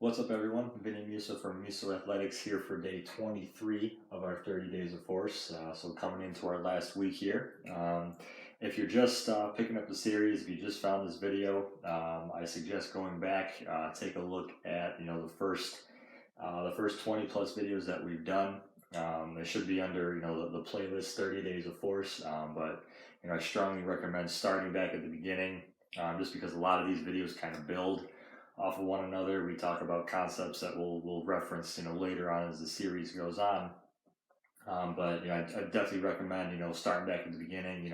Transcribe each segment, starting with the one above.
What's up, everyone? Vinny Musa from Musa Athletics here for day 23 of our 30 Days of Force. So coming into our last week here. If you're just picking up the series, if you just found this video, I suggest going back, take a look at the first 20 plus videos that we've done. They should be under the playlist 30 Days of Force, but I strongly recommend starting back at the beginning, just because a lot of these videos kind of build off of one another. We talk about concepts that we'll reference later on as the series goes on. But I definitely recommend starting back at the beginning.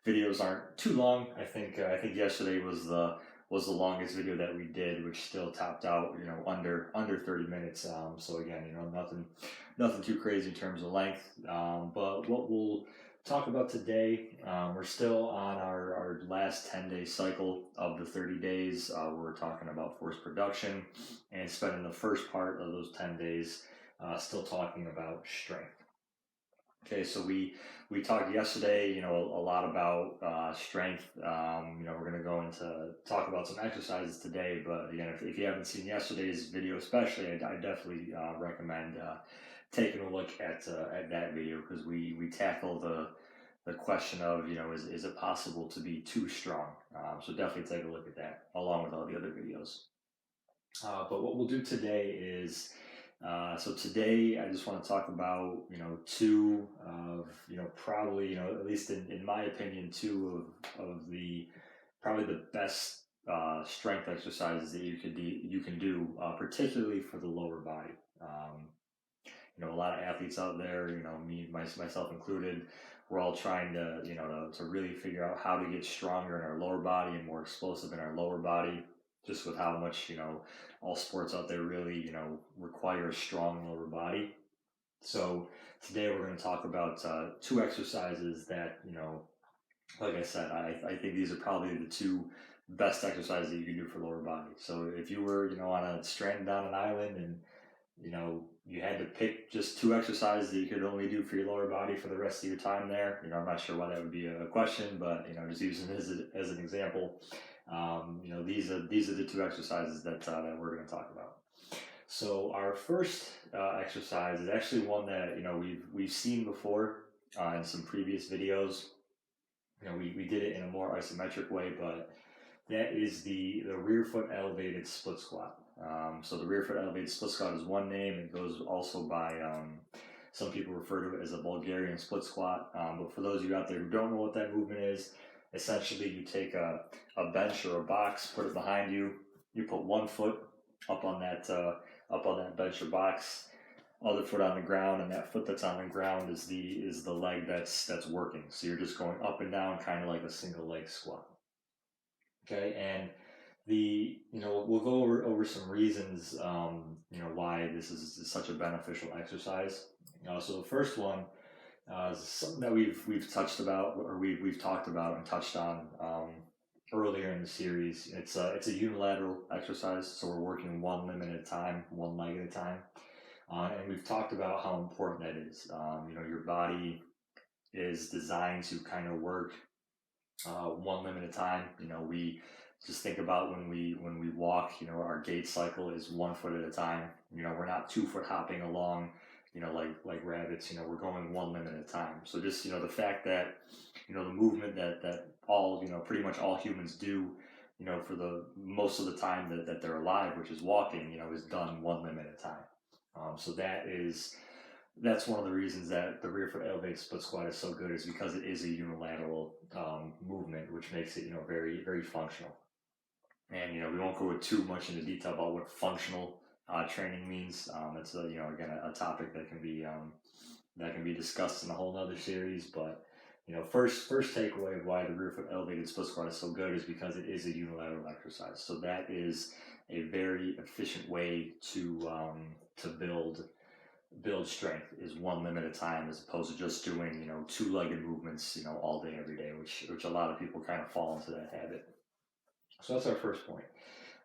Videos aren't too long. I think yesterday was the longest video that we did, which still topped out under 30 minutes. So again, nothing too crazy in terms of length. But what we'll talk about today, we're still on our last 10-day cycle of the 30 days. We're talking about force production and spending the first part of those 10 days still talking about strength. Okay, so we talked yesterday, a lot about strength. We're going to go into talk about some exercises today. But again, if you haven't seen yesterday's video, especially, I definitely recommend taking a look at that video, because we tackle the question of is it possible to be too strong? So definitely take a look at that along with all the other videos. But what we'll do today is. So today I just want to talk about, two of, probably, at least in my opinion, two of the, probably the best strength exercises that you can do, particularly for the lower body. A lot of athletes out there, myself included, we're all trying to, to really figure out how to get stronger in our lower body and more explosive in our lower body, just with how much, all sports out there really, require a strong lower body. So today we're going to talk about two exercises that, like I said, I think these are probably the two best exercises that you can do for lower body. So if you were, stranded down an island and, you had to pick just two exercises that you could only do for your lower body for the rest of your time there, I'm not sure why that would be a question, but, just using it as an example. These are the two exercises that we're going to talk about. So our first exercise is actually one that we've seen before in some previous videos. We did it in a more isometric way, but that is the rear foot elevated split squat. So the rear foot elevated split squat is one name. It goes also by some people refer to it as a Bulgarian split squat. But for those of you out there who don't know what that movement is, essentially you take a bench or a box, put it behind you. You put one foot up on that bench or box, other foot on the ground, and that foot that's on the ground is the leg that's working. So you're just going up and down, kind of like a single leg squat. Okay, and we'll go over some reasons why this is such a beneficial exercise. So the first one is something that we've touched about, or we've talked about and touched on earlier in the series. It's a unilateral exercise, so we're working one limb at a time, one leg at a time, and we've talked about how important that is. Your body is designed to kind of work one limb at a time. We just think about when we walk, our gait cycle is 1 foot at a time. We're not 2 foot hopping along, like rabbits. We're going one limb at a time. So just the fact that the movement that all pretty much all humans do, for the most of the time that they're alive, which is walking, is done one limb at a time. So that's one of the reasons that the rear foot elevated split squat is so good, is because it is a unilateral movement, which makes it very, very functional. And we won't go too much into detail about what functional training means. It's again a topic that can be discussed in a whole nother series. But first takeaway of why the rear foot elevated split squat is so good is because it is a unilateral exercise. So that is a very efficient way to build strength, is one limb at a time, as opposed to just doing two-legged movements all day every day, which a lot of people kind of fall into that habit. So that's our first point.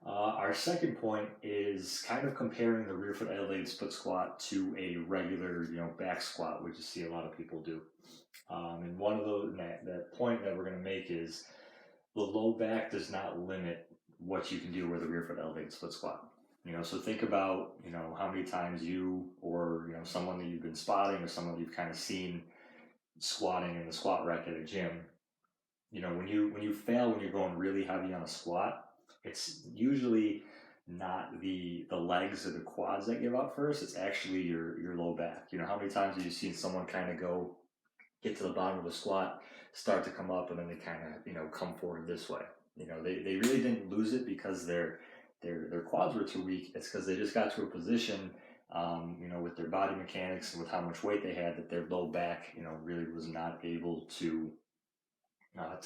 Our second point is kind of comparing the rear foot elevated split squat to a regular back squat, which you see a lot of people do. And one of those that point that we're going to make is the low back does not limit what you can do with a rear foot elevated split squat. So think about, how many times you or, someone that you've been spotting or someone you've kind of seen squatting in the squat rack at a gym. When you fail, when you're going really heavy on a squat, it's usually not the legs or the quads that give up first. It's actually your low back. How many times have you seen someone kind of get to the bottom of the squat, start to come up, and then they kind of come forward this way. They really didn't lose it because their quads were too weak. It's because they just got to a position, with their body mechanics and with how much weight they had, that their low back, really was not able to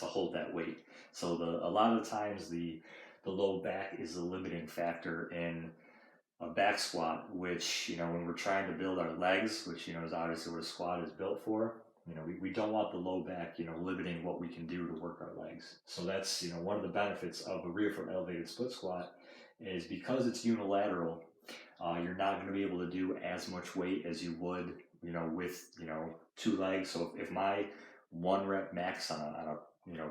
hold that weight. So a lot of times the low back is a limiting factor in a back squat, which, when we're trying to build our legs, which, is obviously what a squat is built for, we don't want the low back, limiting what we can do to work our legs. So that's, one of the benefits of a rear foot elevated split squat is because it's unilateral, you're not going to be able to do as much weight as you would, with, two legs. So if my 1 rep max on a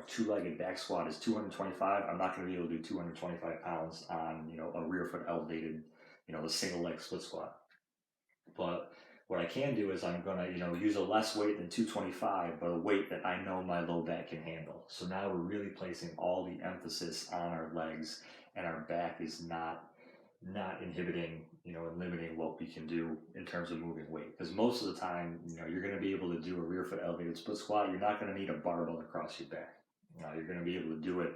two-legged back squat is 225, I'm not going to be able to do 225 pounds on, a rear foot elevated, a single leg split squat. But what I can do is I'm going to, use a less weight than 225, but a weight that I know my low back can handle. So now we're really placing all the emphasis on our legs, and our back is not inhibiting, and limiting what we can do in terms of moving weight. Because most of the time, you're going to be able to do a rear foot elevated split squat. You're not going to need a barbell across your back. You're going to be able to do it,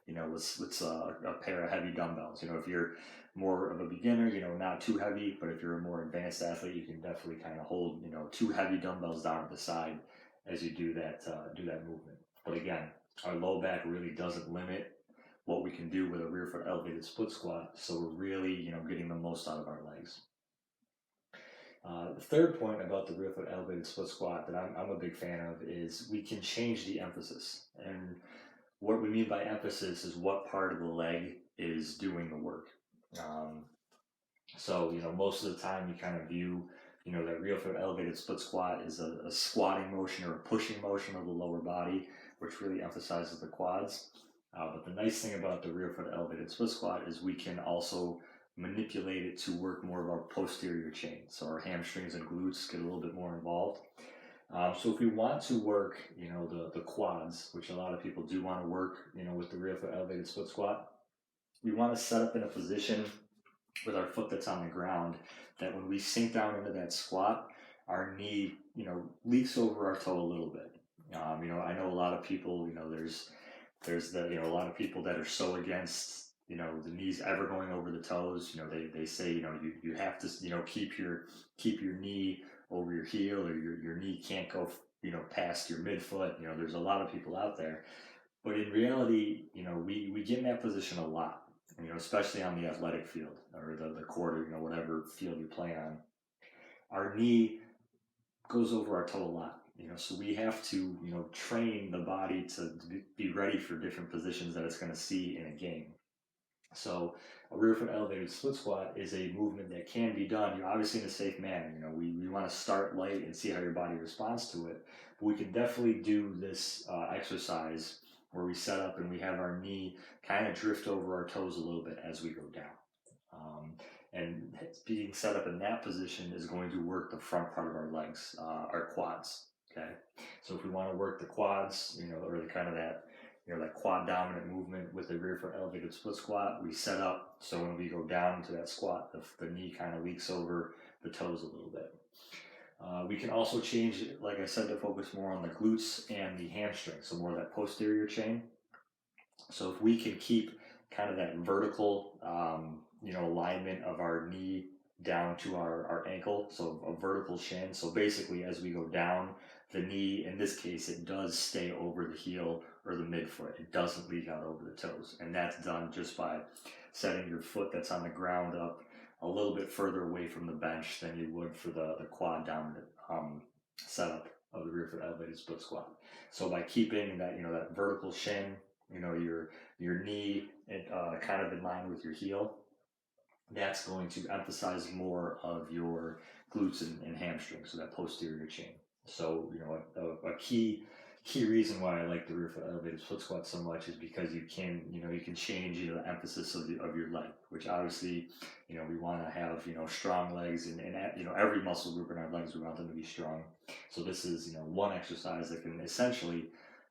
with a pair of heavy dumbbells. If you're more of a beginner, not too heavy, but if you're a more advanced athlete, you can definitely kind of hold, 2 heavy dumbbells down at the side as you do that movement. But again, our low back really doesn't limit what we can do with a rear foot elevated split squat. So we're really, getting the most out of our legs. The third point about the rear foot elevated split squat that I'm a big fan of is we can change the emphasis. And what we mean by emphasis is what part of the leg is doing the work. So, most of the time you kind of view, that rear foot elevated split squat is a squatting motion or a pushing motion of the lower body, which really emphasizes the quads. But the nice thing about the rear foot elevated split squat is we can also manipulate it to work more of our posterior chain. So our hamstrings and glutes get a little bit more involved. So if we want to work, the quads, which a lot of people do want to work, with the rear foot elevated split squat, we want to set up in a position with our foot that's on the ground that when we sink down into that squat, our knee, leaks over our toe a little bit. I know a lot of people, there's a lot of people that are so against, the knees ever going over the toes. They say, you have to, keep your knee over your heel, or your knee can't go, past your midfoot. There's a lot of people out there, but in reality, we get in that position a lot, especially on the athletic field or the court, or, whatever field you play on. Our knee goes over our toe a lot. So we have to, train the body to be ready for different positions that it's going to see in a game. So a rear foot elevated split squat is a movement that can be done, obviously in a safe manner. We want to start light and see how your body responds to it. But we can definitely do this exercise where we set up and we have our knee kind of drift over our toes a little bit as we go down. And being set up in that position is going to work the front part of our legs, our quads. Okay, so if we want to work the quads, or the kind of that, that quad dominant movement with the rear foot elevated split squat, we set up so when we go down into that squat, the knee kind of leaks over the toes a little bit. We can also change it, like I said, to focus more on the glutes and the hamstrings, so more of that posterior chain. So if we can keep kind of that vertical, alignment of our knee down to our ankle, so a vertical shin. So basically, as we go down, the knee, in this case, it does stay over the heel or the midfoot. It doesn't leak out over the toes. And that's done just by setting your foot that's on the ground up a little bit further away from the bench than you would for the quad dominant setup of the rear foot elevated split squat. So by keeping that, that vertical shin, your knee kind of in line with your heel, that's going to emphasize more of your glutes and hamstrings, so that posterior chain. So, a key key reason why I like the rear foot elevated split squat so much is because you can, you can change, the emphasis of your leg, which obviously, we want to have, strong legs and every muscle group in our legs, we want them to be strong. So this is, one exercise that can essentially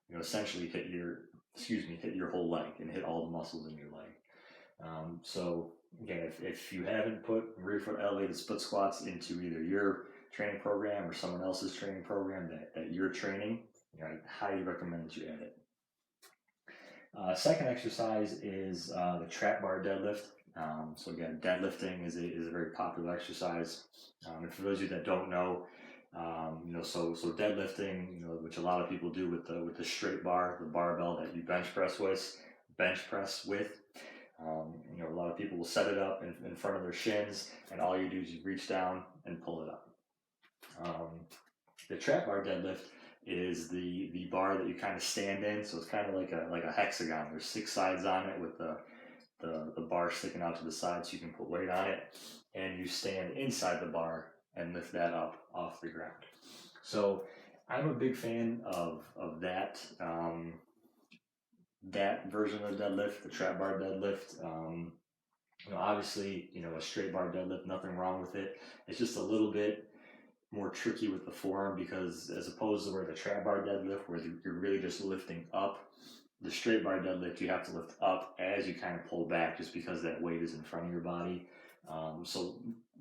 hit your whole leg and hit all the muscles in your leg. So again, if you haven't put rear foot elevated split squats into either your training program or someone else's training program that you're training, I highly recommend that you add it. Second exercise is the trap bar deadlift. So again, deadlifting is a very popular exercise. And for those of you that don't know, so deadlifting, which a lot of people do with the straight bar, the barbell that you bench press with. A lot of people will set it up in front of their shins, and all you do is you reach down and pull it up. The trap bar deadlift is the bar that you kind of stand in, so it's kind of like a hexagon. There's 6 sides on it with the bar sticking out to the side, so you can put weight on it, and you stand inside the bar and lift that up off the ground. So I'm a big fan of that. That version of deadlift, the trap bar deadlift. Obviously, a straight bar deadlift, nothing wrong with it. It's just a little bit more tricky with the forearm, because as opposed to where the trap bar deadlift, where you're really just lifting up, the straight bar deadlift, you have to lift up as you kind of pull back, just because that weight is in front of your body. So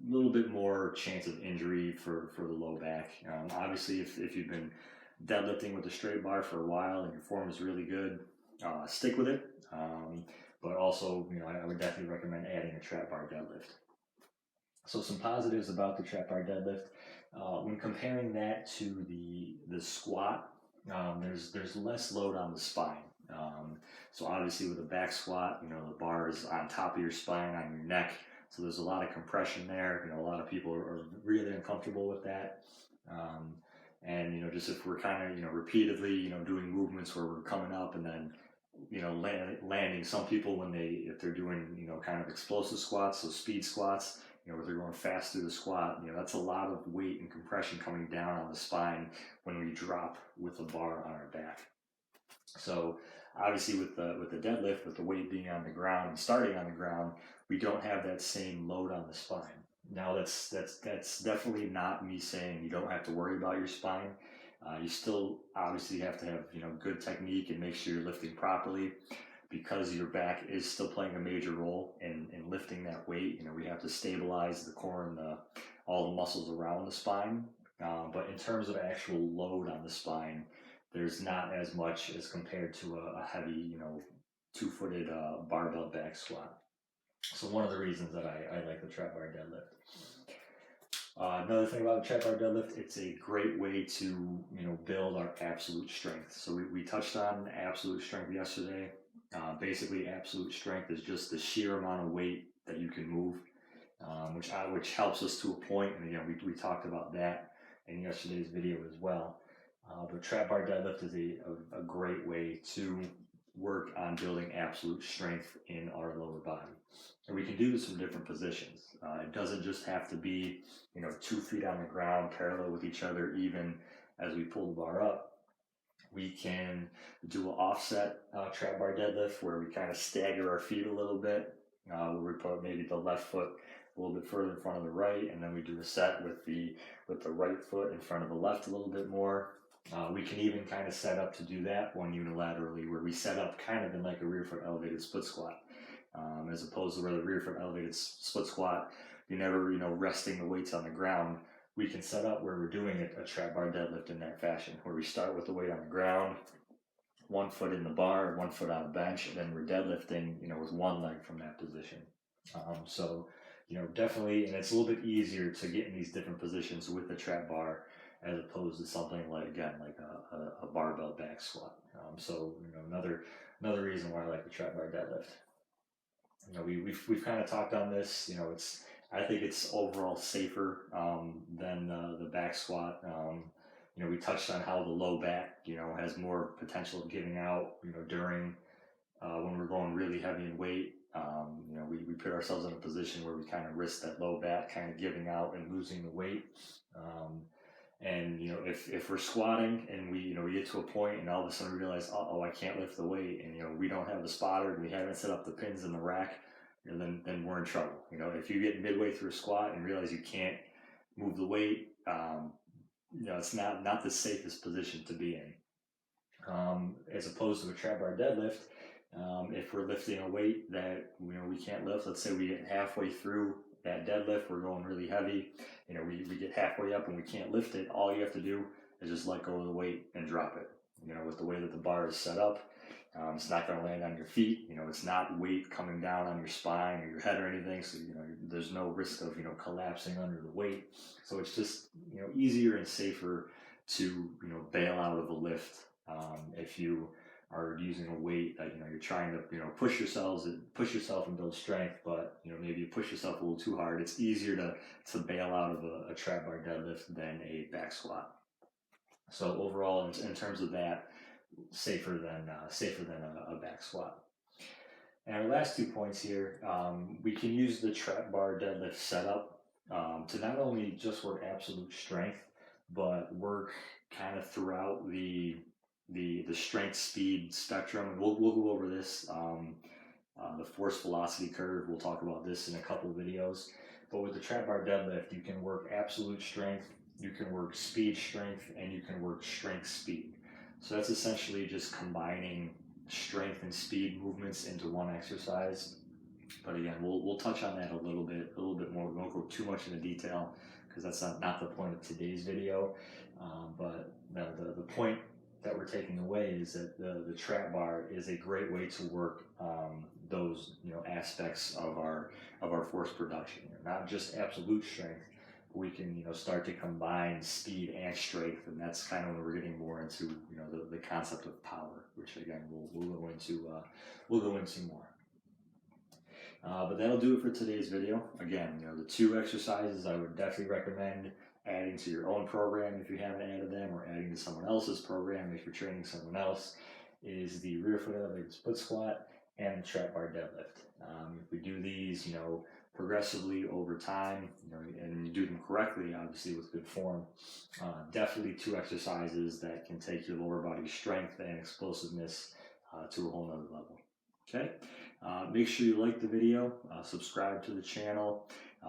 a little bit more chance of injury for the low back. Obviously, if you've been deadlifting with the straight bar for a while and your form is really good, stick with it. But also, I would definitely recommend adding a trap bar deadlift. So some positives about the trap bar deadlift. When comparing that to the squat, there's less load on the spine. So obviously with a back squat, the bar is on top of your spine, on your neck. So there's a lot of compression there. A lot of people are really uncomfortable with that. And just if we're kind of repeatedly doing movements where we're coming up and then landing. Some people, if they're doing kind of explosive squats, so speed squats, where they're going fast through the squat, that's a lot of weight and compression coming down on the spine when we drop with the bar on our back. So obviously with the deadlift, with the weight being on the ground and starting on the ground, we don't have that same load on the spine. Now that's definitely not me saying you don't have to worry about your spine. You still obviously have to have good technique and make sure you're lifting properly, because your back is still playing a major role in lifting that weight. We have to stabilize the core and all the muscles around the spine. But in terms of actual load on the spine, there's not as much as compared to a heavy, 2-footed barbell back squat. So one of the reasons that I like the trap bar deadlift. Another thing about the trap bar deadlift, it's a great way to build our absolute strength. So we touched on absolute strength yesterday. Basically, absolute strength is just the sheer amount of weight that you can move, which helps us to a point. And again, we talked about that in yesterday's video as well. But trap bar deadlift is a great way to work on building absolute strength in our lower body. And we can do this from different positions. It doesn't just have to be 2 feet on the ground parallel with each other, even as we pull the bar up. We can do an offset trap bar deadlift where we kind of stagger our feet a little bit, where we put maybe the left foot a little bit further in front of the right, and then we do a set with the right foot in front of the left a little bit more. We can even kind of set up to do that one unilaterally, where we set up kind of in like a rear foot elevated split squat, as opposed to where the rear foot elevated split squat, you're never resting the weights on the ground. We can set up where we're doing a trap bar deadlift in that fashion, where we start with the weight on the ground, 1 foot in the bar, 1 foot on a bench, and then we're deadlifting, with one leg from that position. So definitely, and it's a little bit easier to get in these different positions with the trap bar as opposed to something like a barbell back squat. So another reason why I like the trap bar deadlift. We've kind of talked on this. I think it's overall safer than the back squat. We touched on how the low back, has more potential of giving out, during when we're going really heavy in weight. We put ourselves in a position where we kind of risk that low back kind of giving out and losing the weight. And if we're squatting and we get to a point and all of a sudden we realize, oh, I can't lift the weight, and we don't have the spotter and we haven't set up the pins in the rack, then we're in trouble. If you get midway through a squat and realize you can't move the weight, it's not the safest position to be in. As opposed to a trap bar deadlift, if we're lifting a weight that we can't lift, let's say we get halfway through that deadlift, we're going really heavy, we get halfway up and we can't lift it, all you have to do is just let go of the weight and drop it. With the way that the bar is set up, it's not going to land on your feet. It's not weight coming down on your spine or your head or anything, so there's no risk of collapsing under the weight. So it's just easier and safer to bail out of a lift if you are using a weight that you're trying to push yourself and build strength, but maybe you push yourself a little too hard. It's easier to bail out of a trap bar deadlift than a back squat. So overall, in terms of that, safer than a back squat. And our last 2 points here, we can use the trap bar deadlift setup to not only just work absolute strength, but work kind of throughout the strength speed spectrum. And we'll go over this, the force velocity curve. We'll talk about this in a couple of videos. But with the trap bar deadlift, you can work absolute strength, you can work speed strength, and you can work strength speed. So that's essentially just combining strength and speed movements into one exercise. But again, we'll touch on that a little bit more. We won't go too much into detail because that's not the point of today's video. But the point that we're taking away is that the trap bar is a great way to work those aspects of our force production. Not just absolute strength, but we can start to combine speed and strength, and that's kind of when we're getting more into the concept of power, which again we'll go into more. But that'll do it for today's video. Again, the 2 exercises I would definitely recommend adding to your own program if you haven't added them, or adding to someone else's program if you're training someone else, is the rear foot elevated split squat and the trap bar deadlift. If we do these, progressively over time, and you do them correctly, obviously with good form, definitely 2 exercises that can take your lower body strength and explosiveness to a whole nother level. Okay, make sure you like the video, subscribe to the channel,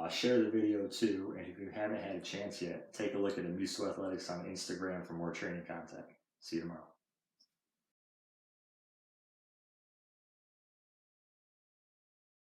share the video too, and if you haven't had a chance yet, take a look at Amiso Athletics on Instagram for more training content. See you tomorrow.